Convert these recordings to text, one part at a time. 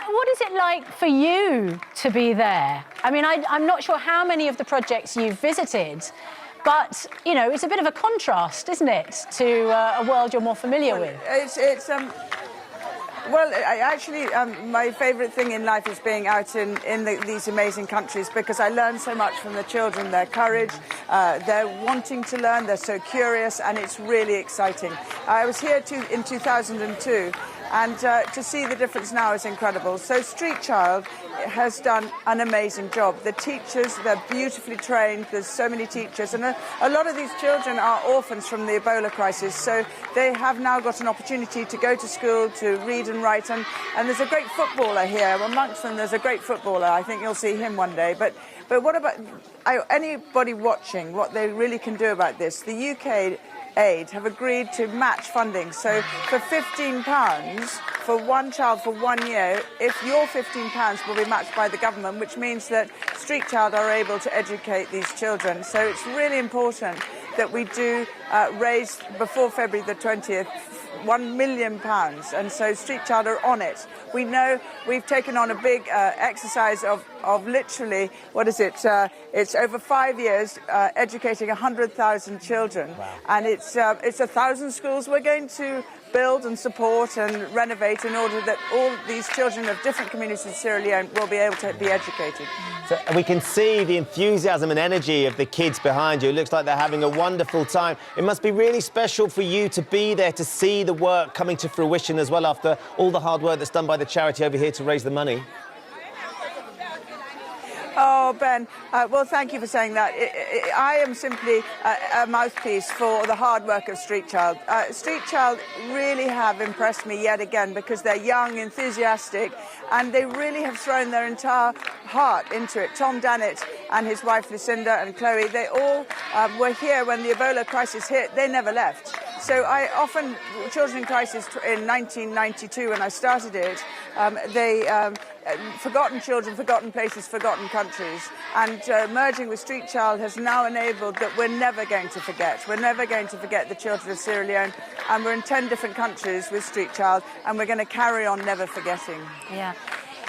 what is it like for you to be there? I mean, I'm not sure how many of the projects you've visited, but, you know, it's a bit of a contrast, isn't it, to a world you're more familiar with? Well, my favourite thing in life is being out in these amazing countries, because I learn so much from the children, their courage, their wanting to learn, they're so curious, and it's really exciting. I was here in 2002, and to see the difference now is incredible. So Street Child has done an amazing job. The teachers, they're beautifully trained. There's so many teachers, and a lot of these children are orphans from the Ebola crisis, so they have now got an opportunity to go to school, to read and write, and there's a great footballer here. Amongst them, there's a great footballer. I think you'll see him one day. But what about anybody watching, what they really can do about this? The UK Aid have agreed to match funding. So for £15 for one child for 1 year, if your £15 will be matched by the government, which means that Street Child are able to educate these children. So it's really important that we do raise, before February the 20th, £1 million, and so Street Child are on it. We know we've taken on a big exercise of literally, what is it? It's over 5 years educating 100,000 children. Wow. And it's 1,000 schools we're going to build and support and renovate in order that all these children of different communities in Sierra Leone will be able to be educated. So we can see the enthusiasm and energy of the kids behind you. It looks like they're having a wonderful time. It must be really special for you to be there, to see the work coming to fruition as well, after all the hard work that's done by the charity over here to raise the money. Oh, Ben, well, thank you for saying that. I am simply a mouthpiece for the hard work of Street Child. Street Child really have impressed me yet again, because they're young, enthusiastic, and they really have thrown their entire heart into it. Tom Dannett and his wife Lucinda and Chloe, they all were here when the Ebola crisis hit. They never left. So I often, Children in Crisis in 1992, when I started it, forgotten children, forgotten places, forgotten countries. And merging with Street Child has now enabled that we're never going to forget. We're never going to forget the children of Sierra Leone. And we're in 10 different countries with Street Child, and we're going to carry on never forgetting. Yeah.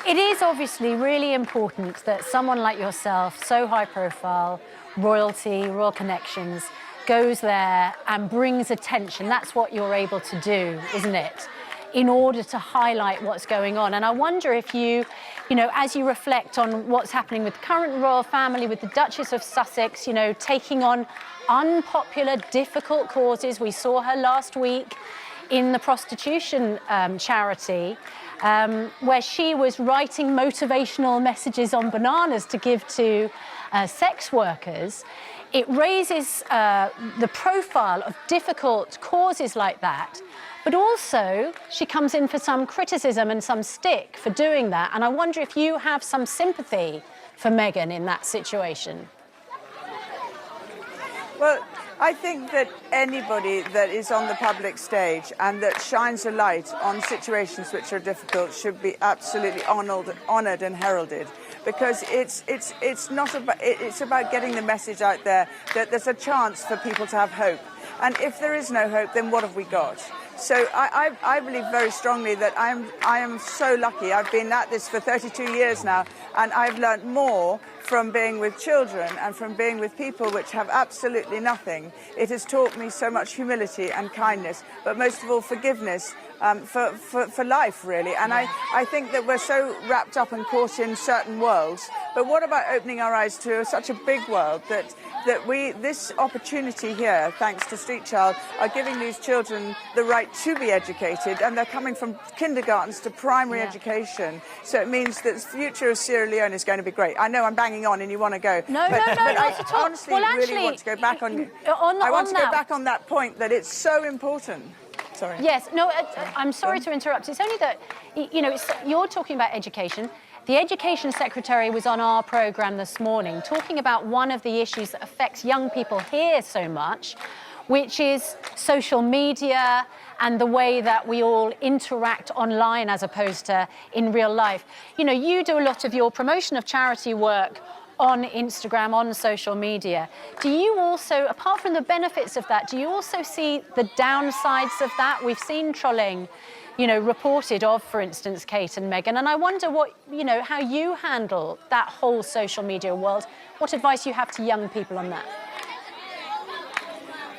It is obviously really important that someone like yourself, so high profile, royalty, royal connections, goes there and brings attention. That's what you're able to do, isn't it? In order to highlight what's going on. And I wonder if you know, as you reflect on what's happening with the current royal family, with the Duchess of Sussex, you know, taking on unpopular, difficult causes. We saw her last week in the prostitution charity, where she was writing motivational messages on bananas to give to sex workers. It raises the profile of difficult causes like that. But also, she comes in for some criticism and some stick for doing that. And I wonder if you have some sympathy for Meghan in that situation. Well, I think that anybody that is on the public stage and that shines a light on situations which are difficult should be absolutely honoured and heralded, because it's not about, it's about getting the message out there that there's a chance for people to have hope. And if there is no hope, then what have we got? So I believe very strongly that I am so lucky. I've been at this for 32 years now, and I've learnt more from being with children and from being with people which have absolutely nothing. It has taught me so much humility and kindness, but most of all forgiveness for life, really. And I think that we're so wrapped up and caught in certain worlds. But what about opening our eyes to such a big world that this opportunity here, thanks to Street Child, are giving these children the right to be educated, and they're coming from kindergartens to primary education. So it means that the future of Sierra Leone is going to be great. I know I'm banging on and you want to go. No, not at all. Honestly, really want to go back on. I want to go back on that point that it's so important. Sorry. Yes. No. I'm sorry to interrupt. It's only that you're talking about education. The Education Secretary was on our programme this morning talking about one of the issues that affects young people here so much, which is social media and the way that we all interact online as opposed to in real life. You know, you do a lot of your promotion of charity work on Instagram, on social media. Do you also, apart from the benefits of that, do you also see the downsides of that? We've seen trolling, you know, reported of, for instance, Kate and Meghan, and I wonder what, you know, how you handle that whole social media world. What advice you have to young people on that?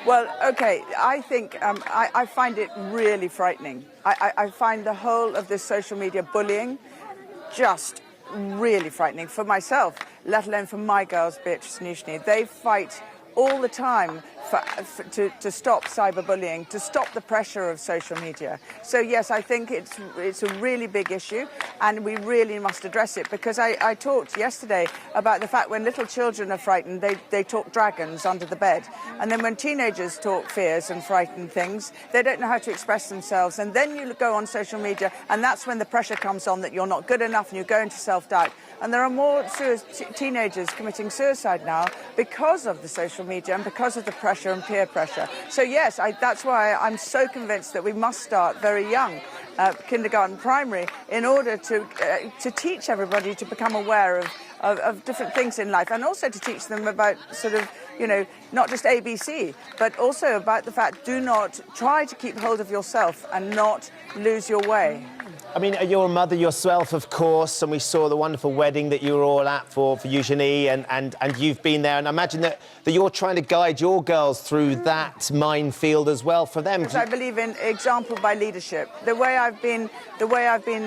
Well, OK, I think I find it really frightening. I find the whole of this social media bullying just really frightening for myself, let alone for my girls, Beatrice and Eugenie. They fight all the time to stop cyberbullying, to stop the pressure of social media. So yes, I think it's a really big issue, and we really must address it, because I talked yesterday about the fact when little children are frightened, they talk dragons under the bed, and then when teenagers talk fears and frightened things, they don't know how to express themselves, and then you go on social media, and that's when the pressure comes on that you're not good enough and you go into self-doubt. And there are more teenagers committing suicide now because of the social media and because of the pressure and peer pressure. So yes, that's why I'm so convinced that we must start very young, kindergarten, primary, in order to teach everybody to become aware of different things in life, and also to teach them about sort of, you know, not just ABC, but also about the fact, do not try to keep hold of yourself and not lose your way. I mean, you're a mother yourself, of course, and we saw the wonderful wedding that you were all at for Eugenie, and you've been there, and I imagine that you're trying to guide your girls through that minefield as well for them. Because I believe in example by leadership. The way I've been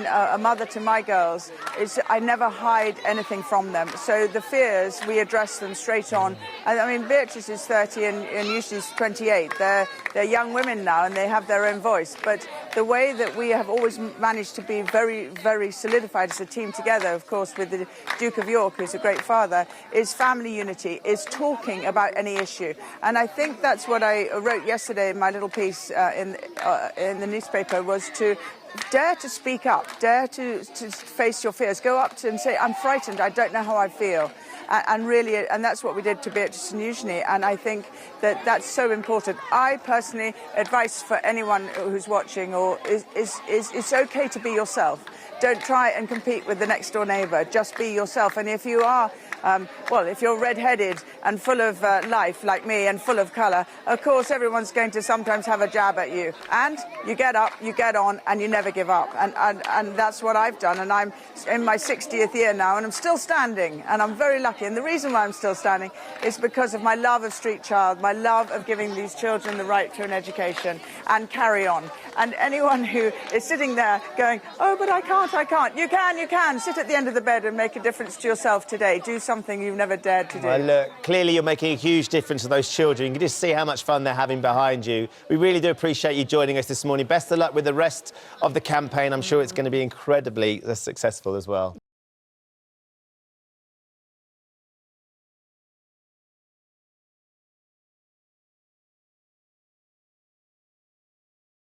a mother to my girls is I never hide anything from them. So the fears, we address them straight on. I mean, Beatrice is 30 and Eugenie's 28. They're young women now, and they have their own voice. But the way that we have always managed to be very, very solidified as a team together, of course, with the Duke of York, who's a great father, is family unity, is talking about any issue. And I think that's what I wrote yesterday in my little piece in the newspaper, was to dare to speak up, dare to face your fears, go up to and say, I'm frightened, I don't know how I feel. And that's what we did to Beatrice and Eugenie, and I think that that's so important. I personally, advice for anyone who's watching is it's okay to be yourself. Don't try and compete with the next door neighbour, just be yourself. And if you are, if you're red-headed and full of life like me and full of colour, of course everyone's going to sometimes have a jab at you. And you get up, you get on, and you never give up. And that's what I've done, and I'm in my 60th year now, and I'm still standing, and I'm very lucky. And the reason why I'm still standing is because of my love of Street Child, my love of giving these children the right to an education, and carry on. And anyone who is sitting there going, oh, but I can't. You can. Sit at the end of the bed and make a difference to yourself today. Do something you've never dared to do. Well, look, clearly you're making a huge difference to those children. You can just see how much fun they're having behind you. We really do appreciate you joining us this morning. Best of luck with the rest of the campaign. I'm sure it's going to be incredibly successful as well.